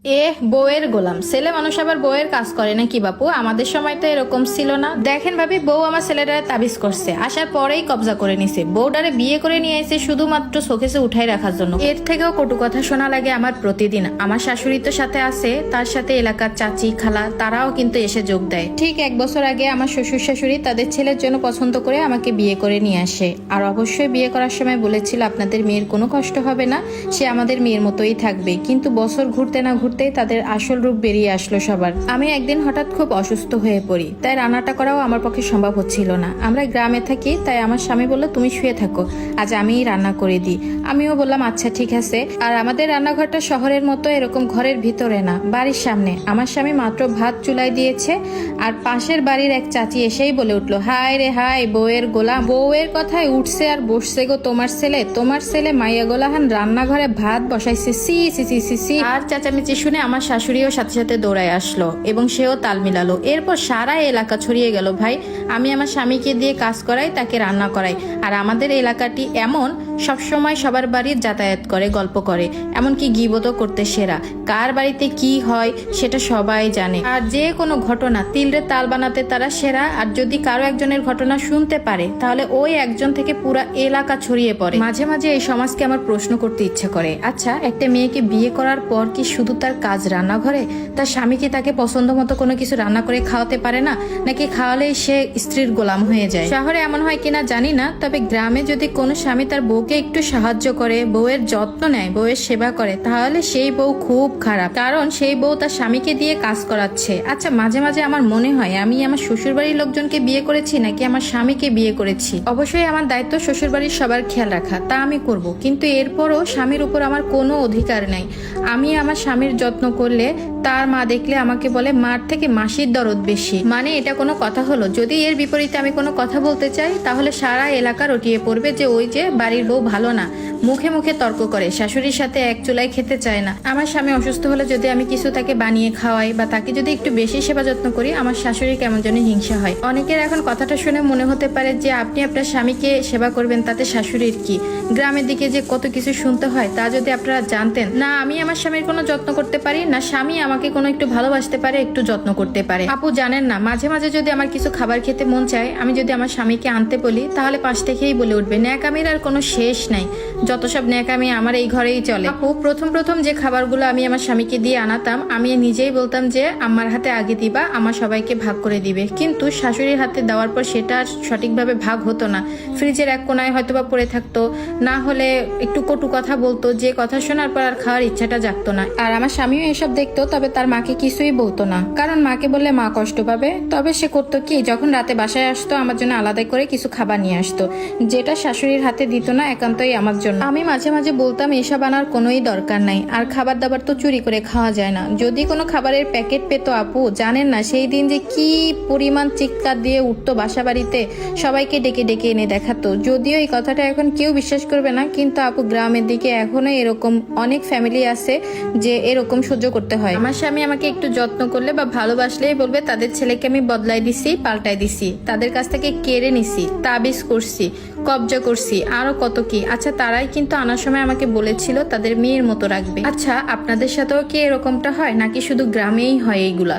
বউয়ের গোলাম ছেলে মানুষ আবার বউয়ের কাজ করে নাকি বাপু? আমাদের সময় তো এরকম ছিল না। দেখেন ভাবি, বউ আমার ছেলেটারে তাবিজ করছে, আসার পরেই কবজা করে নিছে। বউটারে বিয়ে করে নিয়ে এসে শুধুমাত্র শোকেসে উঠাই রাখার জন্য। এর থেকেও কটু কথা শোনা লাগে আমার প্রতিদিন। আমার শাশুড়ি তো সাথে আছে, তার সাথে এলাকার চাচি খালা তারাও কিন্তু এসে যোগ দেয়। ঠিক 1 বছর আগে আমার শ্বশুর শাশুড়ি তাদের ছেলের জন্য পছন্দ করে আমাকে বিয়ে করে নিয়ে আসে। আর অবশ্যই বিয়ে করার সময় বলেছিল আপনাদের মেয়ের কোনো কষ্ট হবে না, সে আমাদের মেয়ের মতোই থাকবে। কিন্তু বছর ঘুরতে না ঘুরতেই তাদের আসল রূপ বেরিয়ে আসলো সবার। আমি একদিন হঠাৎ খুব অসুস্থ হয়ে পড়ি, তাই রান্নাটা করাও আমার পক্ষে সম্ভব হচ্ছিল না। আমরা গ্রামে থাকি, তাই আমার স্বামী বলল তুমি শুয়ে থাকো, আজ আমিই রান্না করে দিই। আমিও বললাম আচ্ছা ঠিক আছে। আর আমাদের রান্নাঘরটা শহরের মতো এরকম ঘরের ভিতরে না, বাড়ির সামনে। আমার স্বামী মাত্র ভাত চুলায় দিয়েছে, আর পাশের বাড়ির এক চাচি এসেই বলে উঠলো, হায় রে হায় বউয়ের গোলাম। বউয়ের কথায় উঠছে আর বসছে গো তোমার ছেলে মাইয়া গোলাহান রান্নাঘরে ভাত বসাইছে, সি সি সি সি সি। আর চেঁচামেচি শুনে আমার শাশুড়িও সাথে সাথে দৌড়ায় আসলো এবং সেও তাল মিলালো। এরপর সারা এলাকা ছড়িয়ে গেল ভাই আমি আমার স্বামীকে দিয়ে কাজ করাই, তাকে রান্না করাই। আর আমাদের এলাকাটি এমন, সবসময় সবার বাড়ির যাতায়াত করে, গল্প করে, এমনকি গিবতও করতে সেরা। কার বাড়িতে কি হয় সেটা সবাই জানে। আর যে কোনো ঘটনা তিলরে তাল বানাতে তারা সেরা। আর যদি কারো একজনের ঘটনা শুনতে পারে তাহলে ওই একজন থেকে পুরা এলাকা ছড়িয়ে পড়ে। মাঝে মাঝে এই সমাজকে আমার প্রশ্ন করতে ইচ্ছে করে, আচ্ছা একটা মেয়েকে বিয়ে করার পর কি শুধু তার কাজ রান্নাঘরে? তার স্বামী কি তাকে পছন্দ মতো কোনো কিছু রান্না করে খাওয়াতে পারে না? নাকি খাওয়ালেই সে স্ত্রীর গোলাম হয়ে যায়? শহরে এমন হয় কিনা জানি না, তবে গ্রামে যদি কোনো স্বামী তার বউকে একটু সাহায্য করে, বউয়ের যত্ন নেয়, বউয়ের সেবা করে, তাহলে সেই বউ খুব খারাপ, কারণ সেই বউ তার স্বামীকে দিয়ে কাজ করাচ্ছে। আচ্ছা মাঝে মাঝে আমার মনে হয় আমি আমার শ্বশুরবাড়ির লোকজনকে বিয়ে করেছি নাকি আমার স্বামীকে বিয়ে করেছি। অবশ্যই আমার দায়িত্ব শ্বশুরবাড়ির সবার খেয়াল রাখা, তা আমি করব, কিন্তু এরপরও স্বামীর উপর আমার কোনো অধিকার নাই। আমি আমার স্বামীর যত্ন করলে তার মা দেখলে আমাকে বলে মার থেকে মাসির দরদ বেশি। মানে এটা কোনো কথা হলো? যদি এর বিপরীতে আমি কোনো কথা বলতে চাই তাহলে সারা এলাকা রটিয়ে পড়বে যে ওই যে বাড়ির বউ ভালো না, মুখে মুখে তর্ক করে, শাশুড়ির সাথে এক চুলায় খেতে চায় না। আমার স্বামী অসুস্থ হলে যদি আমি কিছু তাকে বানিয়ে খাওয়াই বা তাকে যদি একটু বেশি সেবা যত্ন করি, আমার শাশুড়ি কেমন যেন হিংসা হয়। অনেকের এখন কথাটা শুনে মনে হতে পারে যে আপনি আপনার স্বামীকে সেবা করবেন, তাতে শাশুড়ির কি? গ্রামের দিকে যে কত কিছু শুনতে হয় তা যদি আপনারা জানতেন। না আমি আমার স্বামীর কোনো যত্ন করতে পারি, না স্বামী আমাকে কোনো একটু ভালোবাসতে পারে, একটু যত্ন করতে পারে। আপু জানেন না, মাঝে মাঝে যদি আমার কিছু খাবার খেতে মন চায়, আমি যদি আমার স্বামীকে আনতে বলি তাহলে পাশ থেকেই বলে উঠবে, ন্যাকামির আর কোনো শেষ নাই, যত সব ন্যাকামি আমার এই ঘরেই চলে। আপু প্রথম যে খাবারগুলো আমি আমার স্বামীকে দিয়ে আনাতাম, আমি নিজেই বলতাম যে আমার হাতে আগে দিবা, আমার সবাইকে ভাগ করে দিবে। কিন্তু শাশুড়ির হাতে দেওয়ার পর সেটা সঠিকভাবে ভাগ হতো না। ফ্রিজের এক কোনায় হয়তো বা পড়ে থাকতো, না হলে একটু কটু কথা বলতো, যে কথা শোনার পর আর খাওয়ার ইচ্ছাটা জাগতো না। আর আমার স্বামীও এসব দেখতো, তবে তার মাকে কিছুই বলতো না, কারণ মাকে বললে মা কষ্ট পাবে। তবে সে করতো কি, যখন রাতে বাসায় আসতো আমার জন্য আলাদা করে কিছু খাবার নিয়ে আসতো, যেটা শাশুড়ির হাতে দিত না একান্তই আমার জন্য। আমি মাঝে মাঝে বলতাম এসব আনার কোনোই দরকার নাই, আর খাবার দাবার তো চুরি করে খাওয়া যায় না। যদি কোনো খাবারের প্যাকেট পেতো, আপু জানেন না সেই দিন যে কি পরিমাণ চিৎকার দিয়ে উঠতো বাসা বাড়িতে, সবাইকে ডেকে ডেকে এনে দেখাতো। যদিও এই কথাটা এখন কেউ বিশ্বাস করবে না, কিন্তু আপু গ্রামের দিকে এখনো এরকম অনেক ফ্যামিলি আছে যে এরকম সহ্য করতে হয়। আমার স্বামী আমাকে একটু যত্ন করলে বা ভালোবাসলেই বলবে তাদের ছেলেকে আমি বদলাই দিছি, পাল্টাই দিছি, তাদের কাছ থেকে কেড়ে নিছি, তাবিজ করছি, কবজা করছি, আরো কত কি। আচ্ছা তারাই কিন্তু আনার সময় আমাকে বলেছিল তাদের মেয়ের মতো রাখবে। আচ্ছা আপনাদের সাথেও কি এরকমটা হয় নাকি শুধু গ্রামেই হয় এইগুলা?